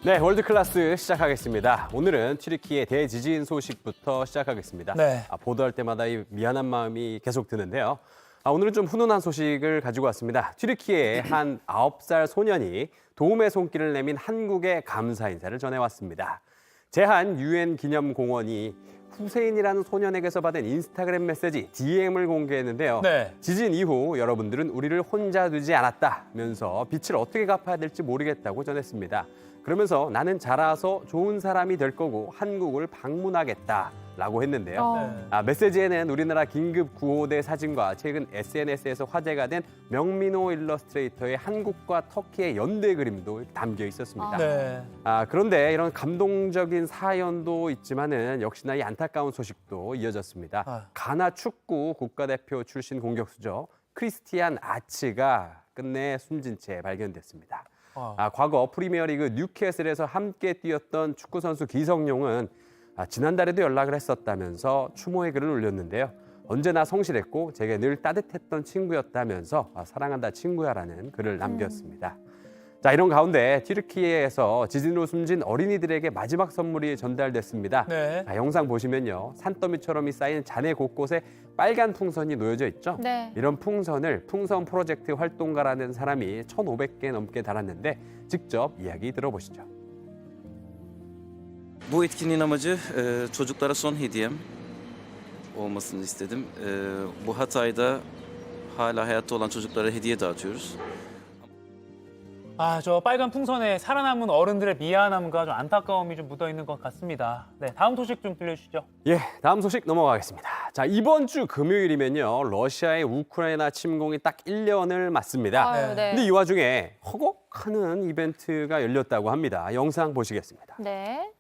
네, 월드클래스 시작하겠습니다. 오늘은 튀르키예 대지진 소식부터 시작하겠습니다. 네. 보도할 때마다 이 미안한 마음이 계속 드는데요. 오늘은 좀 훈훈한 소식을 가지고 왔습니다. 튀르키예의 한 9살 소년이 도움의 손길을 내민 한국에 감사 인사를 전해왔습니다. 제한 유엔 기념공원이 후세인이라는 소년에게서 받은 인스타그램 메시지 DM을 공개했는데요. 네. 지진 이후 여러분들은 우리를 혼자 두지 않았다면서 빚을 어떻게 갚아야 될지 모르겠다고 전했습니다. 그러면서 나는 자라서 좋은 사람이 될 거고 한국을 방문하겠다라고 했는데요. 메시지에는 우리나라 긴급구호대 사진과 최근 SNS에서 화제가 된 명민호 일러스트레이터의 한국과 터키의 연대 그림도 담겨 있었습니다. 네. 그런데 이런 감동적인 사연도 있지만은 역시나 이 안타까운 소식도 이어졌습니다. 가나 축구 국가대표 출신 공격수죠. 크리스티안 아츠가 끝내 숨진 채 발견됐습니다. 과거 프리미어리그 뉴캐슬에서 함께 뛰었던 축구 선수 기성용은 지난달에도 연락을 했었다면서 추모의 글을 올렸는데요. 언제나 성실했고 제게 늘 따뜻했던 친구였다면서 사랑한다 친구야라는 글을 남겼습니다. 자, 이런 가운데 튀르키예에서 지진으로 숨진 어린이들에게 마지막 선물이 전달됐습니다. 네. 영상 보시면요. 산더미처럼 쌓인 잔해 곳곳에 빨간 풍선이 놓여져 있죠. 네. 이런 풍선을 풍선 프로젝트 활동가라는 사람이 1,500개 넘게 달았는데 직접 이야기 들어보시죠. Bu etkinliğin amacı çocuklara son hediyem olmasını istedim. Bu Hatay'da hala hayatta olan çocuklara hediye dağıtıyoruz. 저 빨간 풍선에 살아남은 어른들의 미안함과 좀 안타까움이 좀 묻어 있는 것 같습니다. 네, 다음 소식 좀 들려주시죠. 예, 다음 소식 넘어가겠습니다. 자, 이번 주 금요일이면요. 러시아의 우크라이나 침공이 딱 1년을 맞습니다. 아유, 네. 근데 이 와중에 허걱하는 이벤트가 열렸다고 합니다. 영상 보시겠습니다. 네.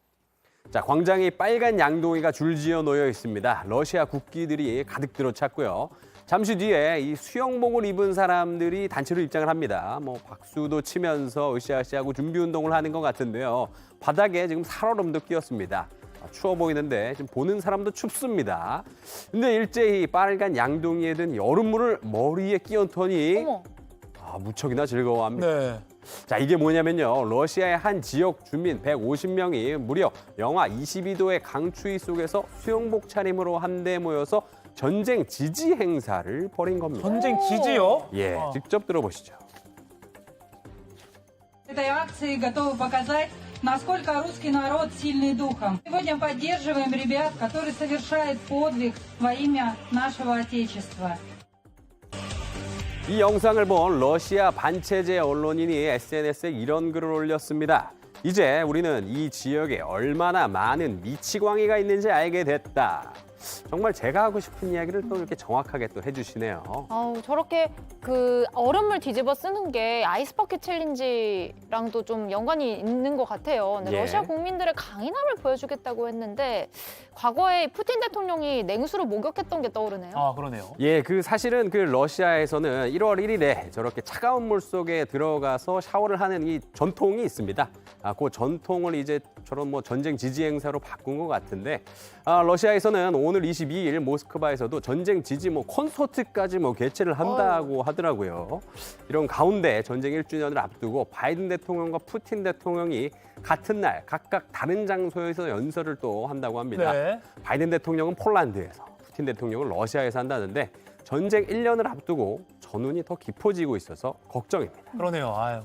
자, 광장에 빨간 양동이가 줄지어 놓여 있습니다. 러시아 국기들이 가득 들어찼고요. 잠시 뒤에 이 수영복을 입은 사람들이 단체로 입장을 합니다. 박수도 치면서 으쌰으쌰하고 준비 운동을 하는 것 같은데요. 바닥에 지금 살얼음도 끼었습니다. 추워 보이는데 지금 보는 사람도 춥습니다. 근데 일제히 빨간 양동이에 든 얼음물을 머리에 끼얹더니 어머. 무척이나 즐거워합니다. 네. 자, 이게 뭐냐면요. 러시아의 한 지역 주민 150명이 무려 영하 22도의 강추위 속에서 수영복 차림으로 한데 모여서 전쟁 지지 행사를 벌인 겁니다. 전쟁 지지요? 예, 직접 들어보시죠. Этой акции готовы показать, насколько русский народ сильный духом. Сегодня поддерживаем ребят, которые совершают подвиг во имя нашего Отечества. 이 영상을 본 러시아 반체제 언론인이 SNS에 이런 글을 올렸습니다. 이제 우리는 이 지역에 얼마나 많은 미치광이가 있는지 알게 됐다. 정말 제가 하고 싶은 이야기를 또 이렇게 정확하게 또 해주시네요. 저렇게 그 얼음물 뒤집어 쓰는 게 아이스버킷 챌린지랑도 좀 연관이 있는 것 같아요. 근데 예. 러시아 국민들의 강인함을 보여주겠다고 했는데 과거에 푸틴 대통령이 냉수로 목욕했던 게 떠오르네요. 그러네요. 예, 사실은 러시아에서는 1월 1일에 저렇게 차가운 물 속에 들어가서 샤워를 하는 이 전통이 있습니다. 그 전통을 이제 저런 전쟁 지지 행사로 바꾼 것 같은데, 러시아에서는 오늘 22일 모스크바에서도 전쟁 지지 콘서트까지 개최를 한다고 하더라고요. 이런 가운데 전쟁 1주년을 앞두고 바이든 대통령과 푸틴 대통령이 같은 날 각각 다른 장소에서 연설을 또 한다고 합니다. 네. 바이든 대통령은 폴란드에서, 푸틴 대통령은 러시아에서 한다는데 전쟁 1년을 앞두고 전운이 더 깊어지고 있어서 걱정입니다. 그러네요. 아유.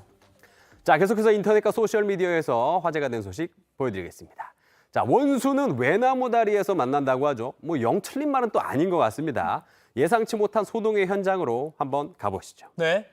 자, 계속해서 인터넷과 소셜미디어에서 화제가 된 소식 보여드리겠습니다. 자, 원수는 외나무 다리에서 만난다고 하죠. 영 틀린 말은 또 아닌 것 같습니다. 예상치 못한 소동의 현장으로 한번 가보시죠. 네.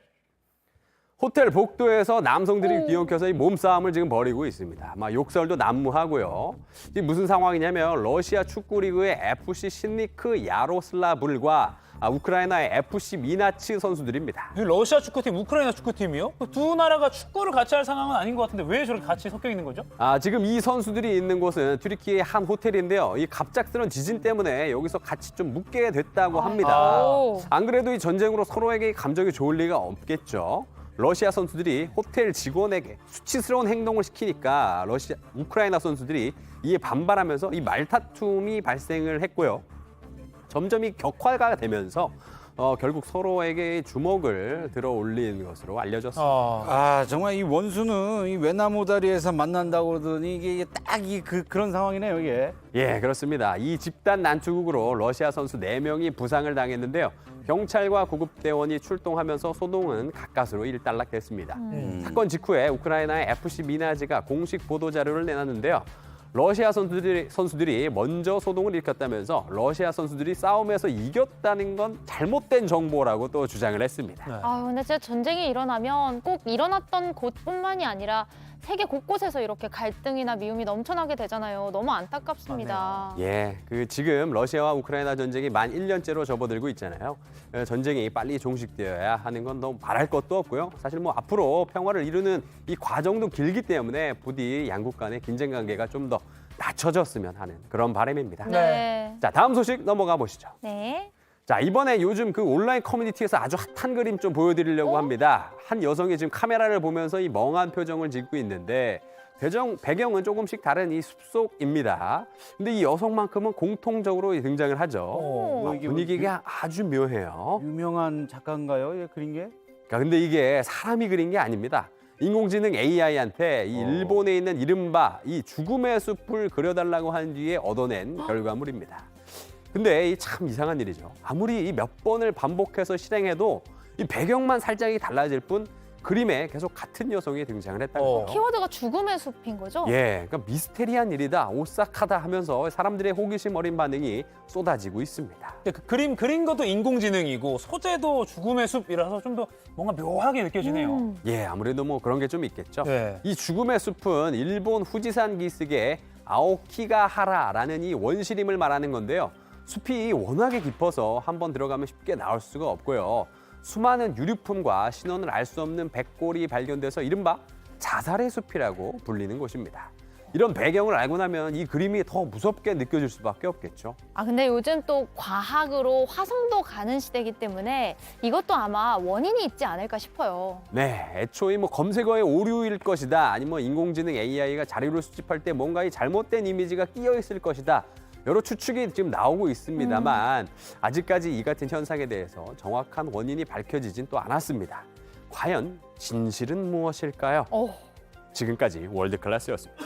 호텔 복도에서 남성들이 비엉켜서 이 몸싸움을 지금 벌이고 있습니다. 욕설도 난무하고요. 이게 무슨 상황이냐면 러시아 축구리그의 FC 신니크 야로슬라불과 우크라이나의 FC 미나츠 선수들입니다. 이 러시아 축구팀, 우크라이나 축구팀이요? 두 나라가 축구를 같이 할 상황은 아닌 것 같은데 왜 저렇게 같이 섞여 있는 거죠? 지금 이 선수들이 있는 곳은 튀르키예의 한 호텔인데요. 이 갑작스런 지진 때문에 여기서 같이 좀 묵게 됐다고 합니다. 안 그래도 이 전쟁으로 서로에게 감정이 좋을 리가 없겠죠. 러시아 선수들이 호텔 직원에게 수치스러운 행동을 시키니까 우크라이나 선수들이 이에 반발하면서 이 말다툼이 발생을 했고요. 점점 이 격화가 되면서 결국 서로에게 주먹을 들어 올린 것으로 알려졌습니다. 아, 정말 이 원수는 이 외나무 다리에서 만난다고 그러더니 이게 딱 그런 상황이네요, 이게. 예, 그렇습니다. 이 집단 난투극으로 러시아 선수 4명이 부상을 당했는데요. 경찰과 구급대원이 출동하면서 소동은 가까스로 일단락됐습니다. 사건 직후에 우크라이나의 FC 미나즈가 공식 보도자료를 내놨는데요. 러시아 선수들이 먼저 소동을 일으켰다면서 러시아 선수들이 싸움에서 이겼다는 건 잘못된 정보라고 또 주장을 했습니다. 아, 근데 진짜 전쟁이 일어나면 꼭 일어났던 곳뿐만이 아니라 세계 곳곳에서 이렇게 갈등이나 미움이 넘쳐나게 되잖아요. 너무 안타깝습니다. 예, 지금 러시아와 우크라이나 전쟁이 만 1년째로 접어들고 있잖아요. 전쟁이 빨리 종식되어야 하는 건 너무 바랄 것도 없고요. 사실 뭐 앞으로 평화를 이루는 이 과정도 길기 때문에 부디 양국 간의 긴장 관계가 좀 더 낮춰졌으면 하는 그런 바람입니다. 네. 자, 다음 소식 넘어가 보시죠. 네. 자, 이번에 요즘 온라인 커뮤니티에서 아주 핫한 그림 좀 보여드리려고 합니다. 한 여성이 지금 카메라를 보면서 이 멍한 표정을 짓고 있는데 배경은 조금씩 다른 이 숲속입니다. 근데 이 여성만큼은 공통적으로 등장을 하죠. 이게 분위기가 아주 묘해요. 유명한 작가인가요, 이 그린 게? 근데 이게 사람이 그린 게 아닙니다. 인공지능 AI한테 이 일본에 있는 이른바 이 죽음의 숲을 그려달라고 한 뒤에 얻어낸 결과물입니다. 근데 참 이상한 일이죠. 아무리 이 몇 번을 반복해서 실행해도 이 배경만 살짝이 달라질 뿐 그림에 계속 같은 여성이 등장을 했다는 거예요. 키워드가 죽음의 숲인 거죠? 예, 그러니까 미스테리한 일이다, 오싹하다 하면서 사람들의 호기심 어린 반응이 쏟아지고 있습니다. 그 그린 것도 인공지능이고 소재도 죽음의 숲이라서 좀 더 뭔가 묘하게 느껴지네요. 예, 아무래도 뭐 그런 게 좀 있겠죠. 네. 이 죽음의 숲은 일본 후지산 기슭의 아오키가하라라는 이 원시림을 말하는 건데요. 숲이 워낙에 깊어서 한번 들어가면 쉽게 나올 수가 없고요. 수많은 유류품과 신원을 알 수 없는 백골이 발견돼서 이른바 자살의 숲이라고 불리는 곳입니다. 이런 배경을 알고 나면 이 그림이 더 무섭게 느껴질 수밖에 없겠죠. 아, 근데 요즘 또 과학으로 화성도 가는 시대이기 때문에 이것도 아마 원인이 있지 않을까 싶어요. 네, 애초에 뭐 검색어의 오류일 것이다, 아니면 인공지능 AI가 자료를 수집할 때 뭔가 이 잘못된 이미지가 끼어 있을 것이다. 여러 추측이 지금 나오고 있습니다만 아직까지 이 같은 현상에 대해서 정확한 원인이 밝혀지진 또 않았습니다. 과연 진실은 무엇일까요? 지금까지 월드클래스였습니다.